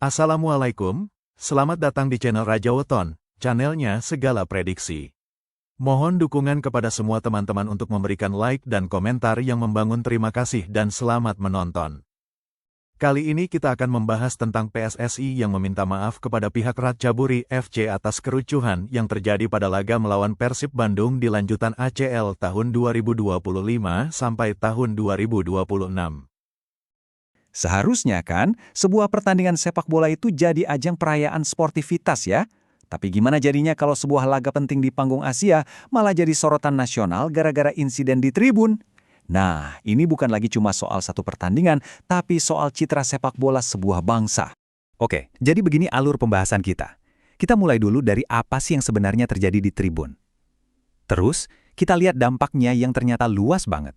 Assalamualaikum, selamat datang di channel Raja Weton, channelnya segala prediksi. Mohon dukungan kepada semua teman-teman untuk memberikan like dan komentar yang membangun. Terima kasih dan selamat menonton. Kali ini kita akan membahas tentang PSSI yang meminta maaf kepada pihak Ratchaburi FC atas kerucuhan yang terjadi pada laga melawan Persib Bandung di lanjutan ACL tahun 2025 sampai tahun 2026. Seharusnya kan, sebuah pertandingan sepak bola itu jadi ajang perayaan sportivitas ya. Tapi gimana jadinya kalau sebuah laga penting di panggung Asia malah jadi sorotan nasional gara-gara insiden di tribun? Nah, ini bukan lagi cuma soal satu pertandingan, tapi soal citra sepak bola sebuah bangsa. Oke, jadi begini alur pembahasan kita. Kita mulai dulu dari apa sih yang sebenarnya terjadi di tribun. Terus, kita lihat dampaknya yang ternyata luas banget.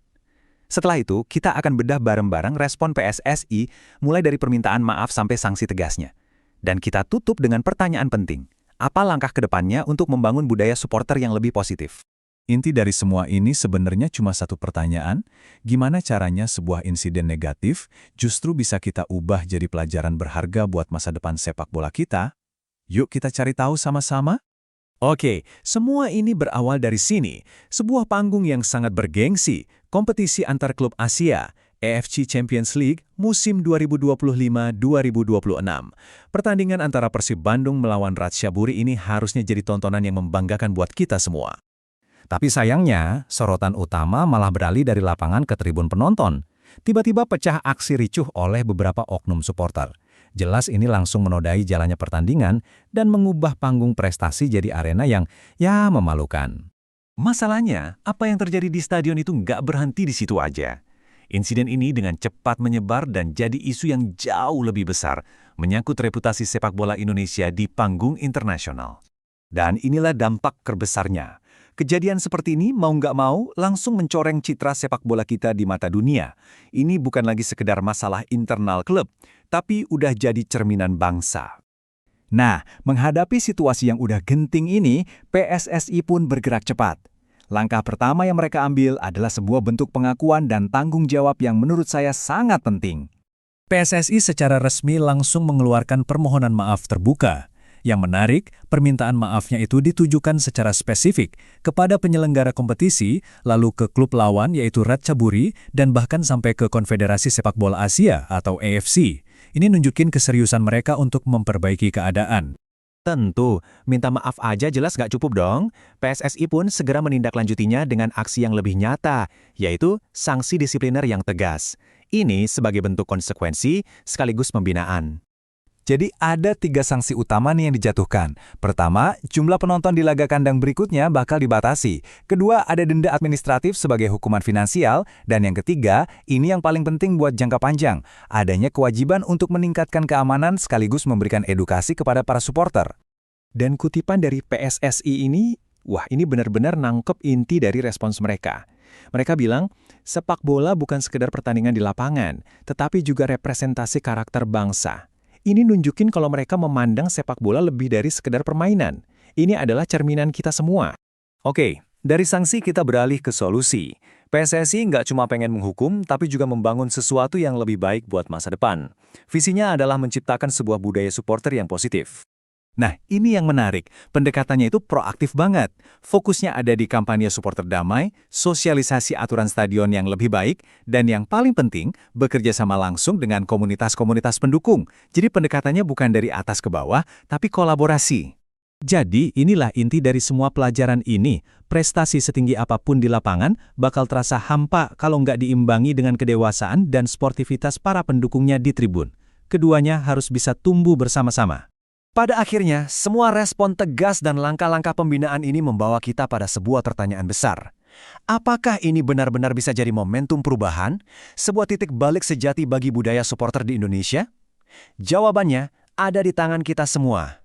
Setelah itu, kita akan bedah bareng-bareng respon PSSI mulai dari permintaan maaf sampai sanksi tegasnya. Dan kita tutup dengan pertanyaan penting. Apa langkah ke depannya untuk membangun budaya supporter yang lebih positif? Inti dari semua ini sebenarnya cuma satu pertanyaan, gimana caranya sebuah insiden negatif justru bisa kita ubah jadi pelajaran berharga buat masa depan sepak bola kita? Yuk kita cari tahu sama-sama. Oke, semua ini berawal dari sini, sebuah panggung yang sangat bergengsi, kompetisi antar klub Asia, AFC Champions League musim 2025-2026. Pertandingan antara Persib Bandung melawan Ratchaburi ini harusnya jadi tontonan yang membanggakan buat kita semua. Tapi sayangnya, sorotan utama malah beralih dari lapangan ke tribun penonton. Tiba-tiba pecah aksi ricuh oleh beberapa oknum supporter. Jelas ini langsung menodai jalannya pertandingan dan mengubah panggung prestasi jadi arena yang, ya, memalukan. Masalahnya, apa yang terjadi di stadion itu nggak berhenti di situ aja. Insiden ini dengan cepat menyebar dan jadi isu yang jauh lebih besar, menyangkut reputasi sepak bola Indonesia di panggung internasional. Dan inilah dampak terbesarnya. Kejadian seperti ini mau nggak mau langsung mencoreng citra sepak bola kita di mata dunia. Ini bukan lagi sekedar masalah internal klub, tapi udah jadi cerminan bangsa. Nah, menghadapi situasi yang udah genting ini, PSSI pun bergerak cepat. Langkah pertama yang mereka ambil adalah sebuah bentuk pengakuan dan tanggung jawab yang menurut saya sangat penting. PSSI secara resmi langsung mengeluarkan permohonan maaf terbuka. Yang menarik, permintaan maafnya itu ditujukan secara spesifik kepada penyelenggara kompetisi, lalu ke klub lawan yaitu Ratchaburi, dan bahkan sampai ke Konfederasi Sepak Bola Asia atau AFC. Ini nunjukin keseriusan mereka untuk memperbaiki keadaan. Tentu, minta maaf aja jelas gak cukup dong. PSSI pun segera menindaklanjutinya dengan aksi yang lebih nyata, yaitu sanksi disipliner yang tegas. Ini sebagai bentuk konsekuensi sekaligus pembinaan. Jadi ada 3 sanksi utama nih yang dijatuhkan. Pertama, jumlah penonton di laga kandang berikutnya bakal dibatasi. Kedua, ada denda administratif sebagai hukuman finansial. Dan yang ketiga, ini yang paling penting buat jangka panjang. Adanya kewajiban untuk meningkatkan keamanan sekaligus memberikan edukasi kepada para supporter. Dan kutipan dari PSSI ini, wah ini benar-benar nangkep inti dari respons mereka. Mereka bilang, sepak bola bukan sekedar pertandingan di lapangan, tetapi juga representasi karakter bangsa. Ini nunjukin kalau mereka memandang sepak bola lebih dari sekedar permainan. Ini adalah cerminan kita semua. Oke, dari sanksi kita beralih ke solusi. PSSI nggak cuma pengen menghukum, tapi juga membangun sesuatu yang lebih baik buat masa depan. Visinya adalah menciptakan sebuah budaya supporter yang positif. Nah, ini yang menarik. Pendekatannya itu proaktif banget. Fokusnya ada di kampanye supporter damai, sosialisasi aturan stadion yang lebih baik, dan yang paling penting, bekerja sama langsung dengan komunitas-komunitas pendukung. Jadi pendekatannya bukan dari atas ke bawah, tapi kolaborasi. Jadi, inilah inti dari semua pelajaran ini. Prestasi setinggi apapun di lapangan bakal terasa hampa kalau nggak diimbangi dengan kedewasaan dan sportivitas para pendukungnya di tribun. Keduanya harus bisa tumbuh bersama-sama. Pada akhirnya, semua respon tegas dan langkah-langkah pembinaan ini membawa kita pada sebuah pertanyaan besar. Apakah ini benar-benar bisa jadi momentum perubahan? Sebuah titik balik sejati bagi budaya supporter di Indonesia? Jawabannya ada di tangan kita semua.